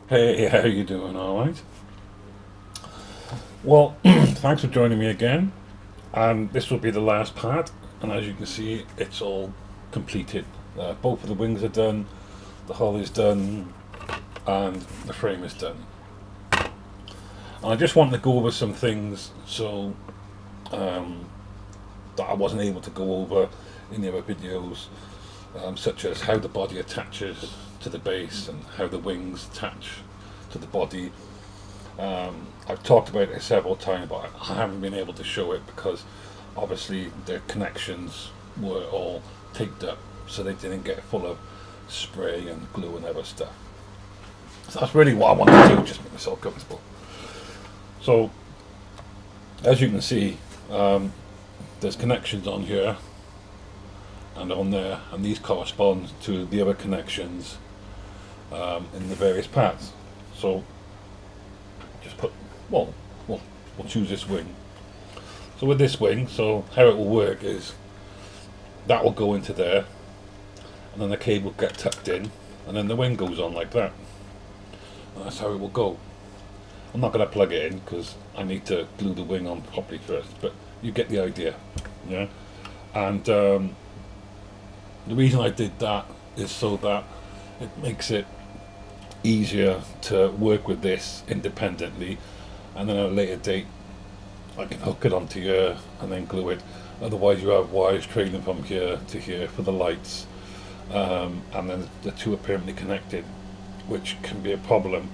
Hey, how you doing? All right. Well, thanks for joining me again. And this will be the last part. And as you can see, it's all completed. Both of the wings are done, the hull is done, and the frame is done. And I just wanted to go over some things um, that I wasn't able to go over in the other videos, such as how the body attaches to the base and how the wings attach to the body. I've talked about it several times, but I haven't been able to show it because obviously the connections were all taped up, so they didn't get full of spray and glue and other stuff. So that's really what I wanted to do, just make myself comfortable. So as you can see, there's connections on here and on there, and these correspond to the other connections in the various parts. So just put, well, we'll choose this wing. So with this wing, so how it will work is that will go into there, and then the cable will get tucked in, and then the wing goes on like that. And that's how it will go. I'm not going to plug it in because I need to glue the wing on properly first, but you get the idea, yeah. And the reason I did that is so that it makes it easier to work with this independently, and then at a later date I can hook it onto here and then glue it. Otherwise you have wires trailing from here to here for the lights, and then the two are permanently connected, which can be a problem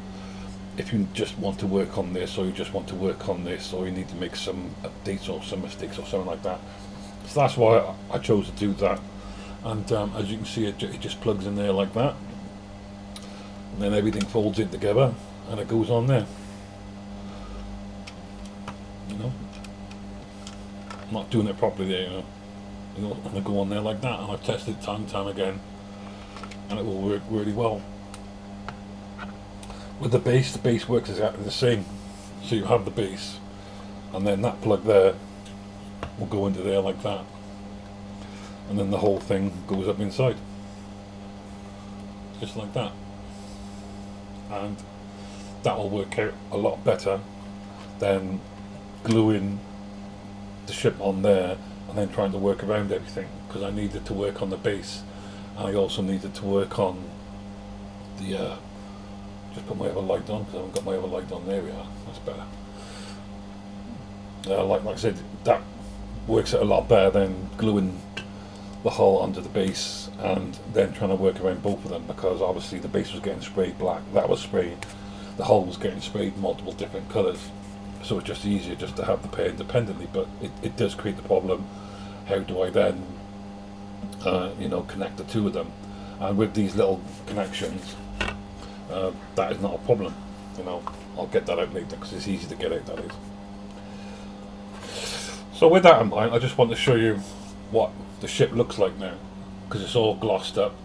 if you just want to work on this, or you just want to work on this, or you need to make some updates or some mistakes or something like that. So that's why I chose to do that. And as you can see, it just plugs in there like that, and then everything folds in together and it goes on there. You know, I'm not doing it properly there, you know, I'm going to go on there like that, and I've tested it time and time again, and it will work really well. With the base works exactly the same. So you have the base, and then that plug there will go into there like that, and then the whole thing goes up inside, just like that. And that will work out a lot better than gluing the ship on there and then trying to work around everything, because I needed to work on the base, and I also needed to work on the just put my other light on because I haven't got my other light on. There we are, that's better. Like I said, that works out a lot better than gluing the hull onto the base and then trying to work around both of them, because obviously the base was getting sprayed black, that was sprayed, the hull was getting sprayed multiple different colours, so it's just easier just to have the pair independently. But it does create the problem, how do I then connect the two of them? And with these little connections, that is not a problem. I'll get that out later because it's easy to get out, that is. So with that in mind, I just want to show you what the ship looks like now, because it's all glossed up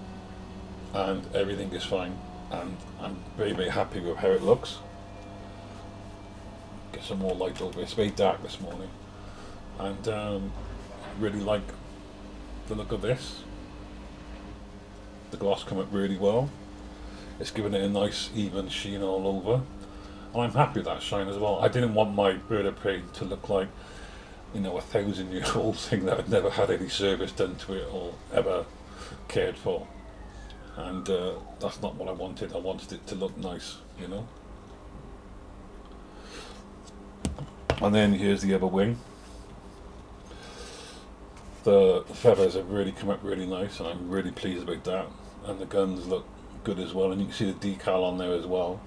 and everything is fine, and I'm very, very happy with how it looks. Get some more light over it. It's very dark this morning, and really like the look of this. The gloss come up really well. It's given it a nice even sheen all over, and I'm happy with that shine as well. I didn't want my bird of prey to look like, 1,000-year-old thing that had never had any service done to it or ever cared for, and that's not what I wanted. I wanted it to look nice. And then here's the other wing. The feathers have really come up really nice, and I'm really pleased about that. And the guns look good as well, and you can see the decal on there as well.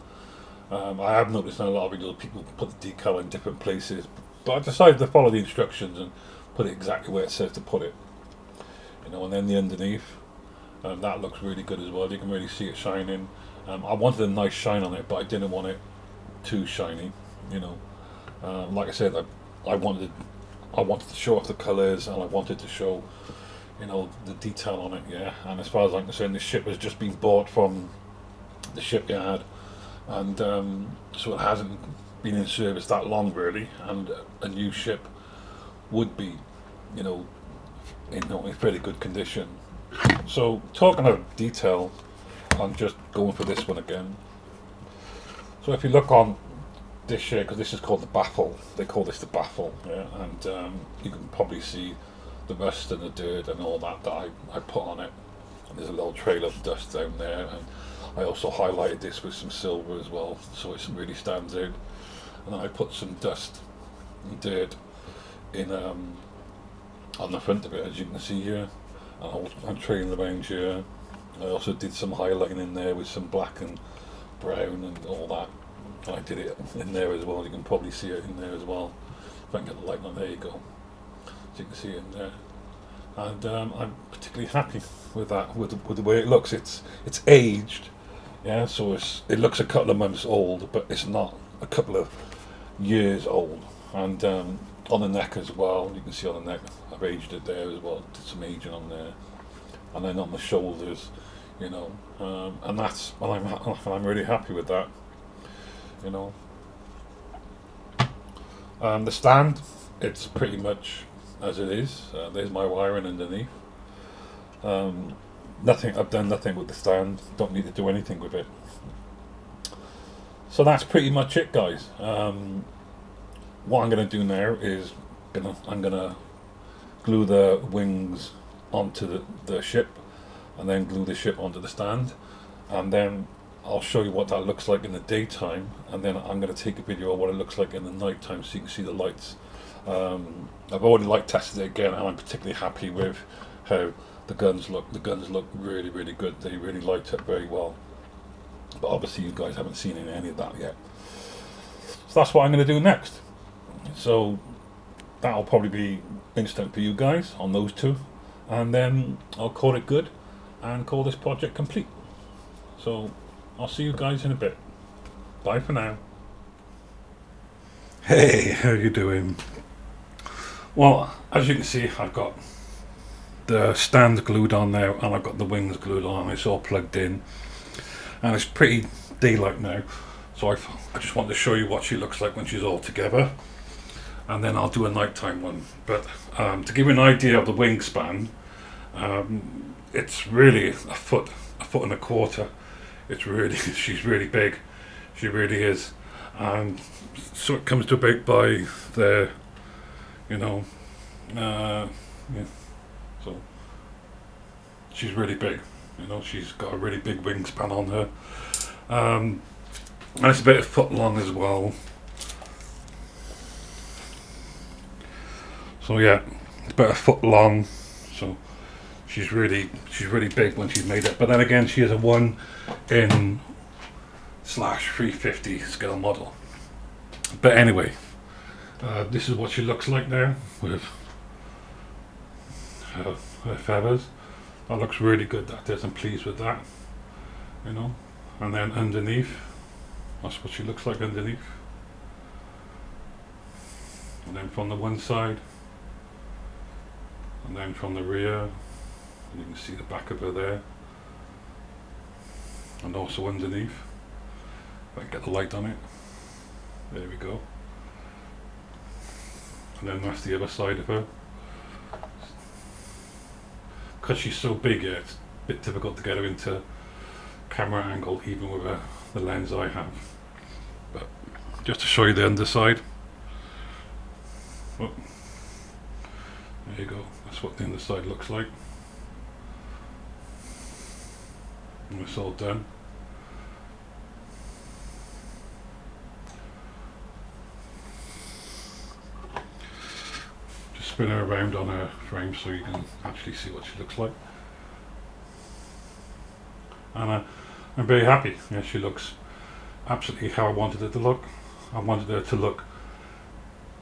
I have noticed in a lot of videos people put the decal in different places, but I decided to follow the instructions and put it exactly where it says to put it. And then the underneath, that looks really good as well. You can really see it shining. I wanted a nice shine on it, but I didn't want it too shiny. Like I said, I wanted to show off the colours, and I wanted to show the detail on it, yeah. And as far as I'm concerned, this ship has just been bought from the shipyard, and so it hasn't been in service that long really, and a new ship would be in fairly good condition. So talking of detail, I'm just going for this one again. So if you look on this here, because this is called the baffle, they call this the baffle, yeah, and you can probably see the rust and the dirt and all that I put on it. And there's a little trail of dust down there, and I also highlighted this with some silver as well, so it really stands out. And then I put some dust and dirt in on the front of it, as you can see here. And I'm trailing around here. I also did some highlighting in there with some black and brown and all that. And I did it in there as well. You can probably see it in there as well. If I can get the light on, there you go. So you can see it in there. And I'm particularly happy with that, with the way it looks. It's aged, yeah. So it looks a couple of months old, but it's not a couple of years old. And on the neck as well, you can see on the neck, I've aged it there as well. Did some aging on there, and then on the shoulders, you know. And that's, well, I'm really happy with that, you know. The stand, it's pretty much as it is. There's my wiring underneath. I've done nothing with the stand. Don't need to do anything with it. So that's pretty much it, guys. What I'm going to do now is I'm going to glue the wings onto the ship, and then glue the ship onto the stand, and then I'll show you what that looks like in the daytime, and then I'm going to take a video of what it looks like in the night time so you can see the lights. I've already light tested it again, and I'm particularly happy with how the guns look. The guns look really, really good. They really light up very well. But obviously you guys haven't seen any of that yet. So that's what I'm going to do next. So that'll probably be instant for you guys on those two. And then I'll call it good and call this project complete. So I'll see you guys in a bit. Bye for now. Hey, how you doing? Well, as you can see, I've got the stand glued on now, and I've got the wings glued on. It's all plugged in, and it's pretty daylight now. So I just want to show you what she looks like when she's all together, and then I'll do a nighttime one. But to give you an idea of the wingspan, it's really a foot and a quarter. It's really, she's really big. She really is. And so it comes to about by there, you know. Yeah. So she's really big. You know, she's got a really big wingspan on her. And it's about a foot long as well. So yeah, it's about a foot long. So she's really big when she's made it. But then again, she is a 1 in /350 scale model. But anyway, this is what she looks like now with her feathers. That looks really good, that is. I'm pleased with that, you know. And then underneath, that's what she looks like underneath. And then from the one side, and then from the rear, and you can see the back of her there, and also underneath. If I can get the light on it, there we go. And then that's the other side of her. Because she's so big, yeah, it's a bit difficult to get her into camera angle, even with the lens I have. But just to show you the underside. Oh, there you go. That's what the underside looks like. And it's all done. Just spin her around on her frame so you can actually see what she looks like. And I'm very happy. Yeah, she looks absolutely how I wanted it to look. I wanted her to look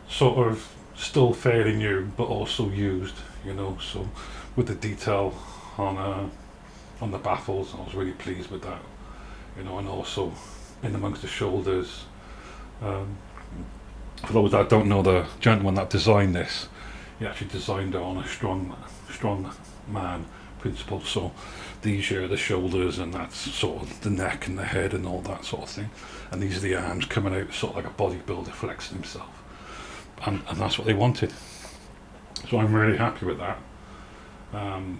sort of still fairly new, but also used, you know. So with the detail on the baffles, I was really pleased with that, you know. And also in amongst the shoulders. For those that don't know, the gentleman that designed this, he actually designed it on a strong man principle. So these are the shoulders, and that's sort of the neck and the head and all that sort of thing. And these are the arms coming out sort of like a bodybuilder flexing himself. And that's what they wanted. So I'm really happy with that.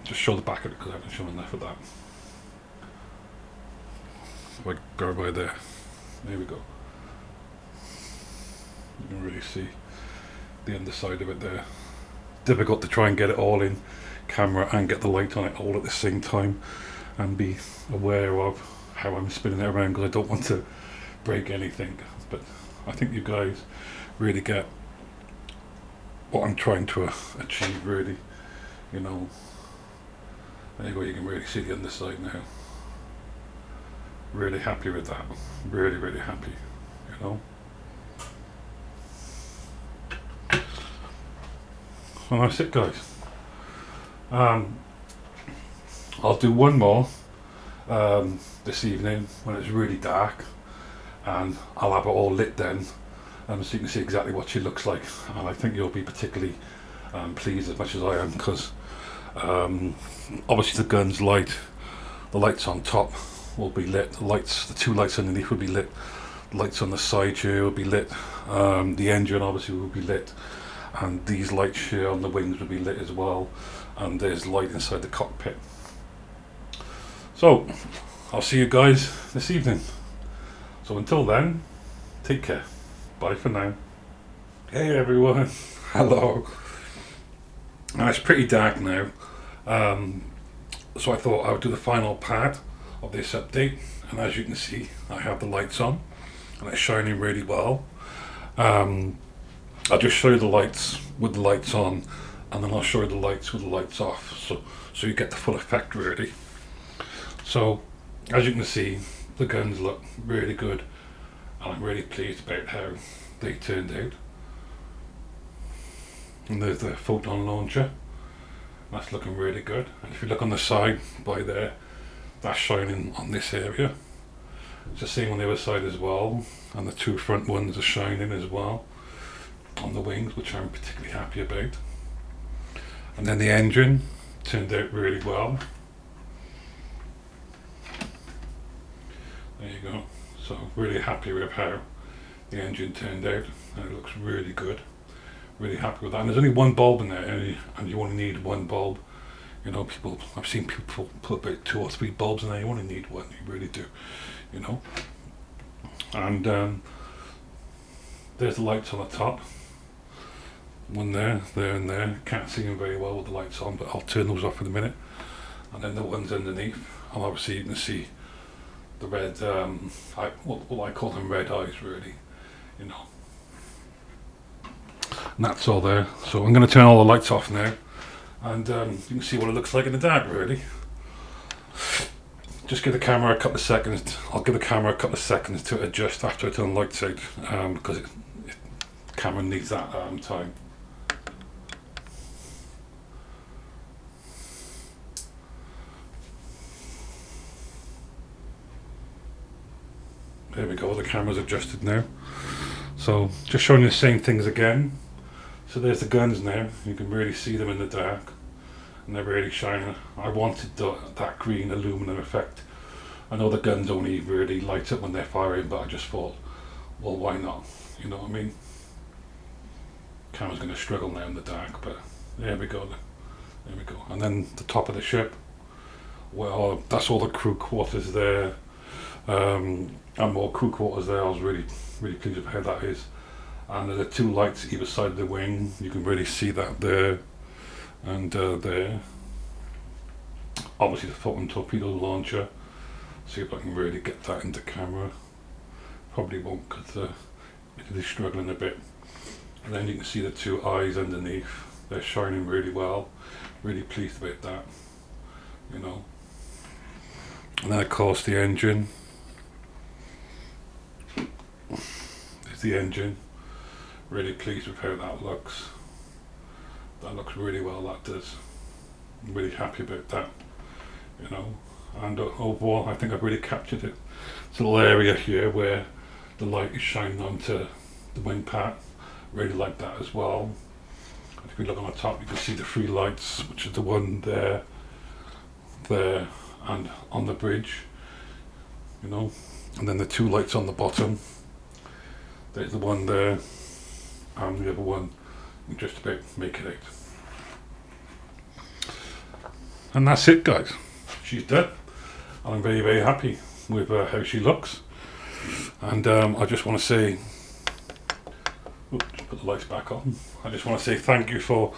Just show the back of it because I haven't shown enough of that. If I go by there. There we go. You can really see the underside of it there. Difficult to try and get it all in camera and get the light on it all at the same time and be aware of how I'm spinning it around, because I don't want to break anything. But I think you guys really get what I'm trying to achieve, really. You know, there you go, you can really see the underside now. Really happy with that. Really, really happy, you know. And that's it, guys. I'll do one more this evening when it's really dark, and I'll have it all lit then, so you can see exactly what she looks like. And I think you'll be particularly pleased as much as I am, because obviously the gun's light, the lights on top will be lit, the two lights underneath will be lit, the lights on the side here will be lit, the engine obviously will be lit, and these lights here on the wings will be lit as well, and there's light inside the cockpit. So I'll see you guys this evening. So until then, take care. Bye for now. Hey everyone. Hello. Now it's pretty dark now, so I thought I would do the final part of this update, and as you can see I have the lights on and it's shining really well. I'll just show you the lights with the lights on, and then I'll show you the lights with the lights off, so you get the full effect really. So as you can see, the guns look really good, and I'm really pleased about how they turned out. And there's the photon launcher, that's looking really good. And if you look on the side by there, that's shining on this area. It's the same on the other side as well, and the two front ones are shining as well on the wings, which I'm particularly happy about. And then the engine turned out really well. There you go. So really happy with how the engine turned out, and it looks really good. Really happy with that. And there's only one bulb in there, and you only need one bulb. You know, I've seen people put about 2 or 3 bulbs in there. You only need one, you really do, you know. And there's the lights on the top. One there, and there. Can't see them very well with the lights on, but I'll turn those off in a minute. And then the ones underneath, and obviously you can see the red, what I call them red eyes really, you know. And that's all there. So I'm going to turn all the lights off now, and you can see what it looks like in the dark really. Just give the camera a couple of seconds. I'll give the camera a couple of seconds to adjust after I turn the lights out, because the camera needs that time. There we go, the camera's adjusted now. So just showing you the same things again. So there's the guns now, you can really see them in the dark, and they're really shining. I wanted that green aluminum effect. I know the guns only really light up when they're firing, but I just thought, well, why not? You know what I mean? Camera's going to struggle now in the dark, but there we go. There we go. And then the top of the ship, well, that's all the crew quarters there. And more crew quarters there. I was really pleased with how that is. And there's the 2 lights either side of the wing. You can really see that there and there. Obviously the photon torpedo launcher. See if I can really get that into camera. Probably won't, because it is struggling a bit. And then you can see the 2 eyes underneath. They're shining really well. Really pleased about that, you know. And then of course the engine. There's the engine. Really pleased with how that looks. That looks really well, that does. I'm really happy about that, you know. And overall I think I've really captured it. This little area here where the light is shining onto the wing part. Really like that as well. And if you look on the top you can see the 3 lights, which is the one there, and on the bridge, you know. And then the 2 lights on the bottom. There's the one there, and the other one, you can just about make it out. And that's it, guys. She's done, and I'm very happy with how she looks. And I just want to say, oops, put the lights back on. I just want to say thank you for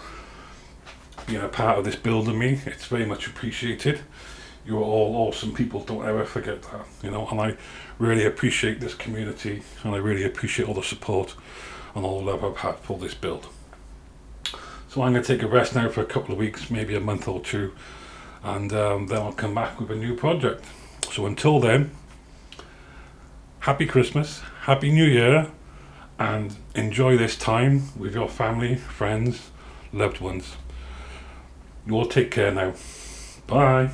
being a part of this build of me. It's very much appreciated. You are all awesome people, don't ever forget that, and I really appreciate this community, and I really appreciate all the support and all the love I've had for this build. So I'm going to take a rest now for a couple of weeks, maybe a month or two, and then I'll come back with a new project. So until then, happy Christmas, happy New Year, and enjoy this time with your family, friends, loved ones. You all take care now. Bye.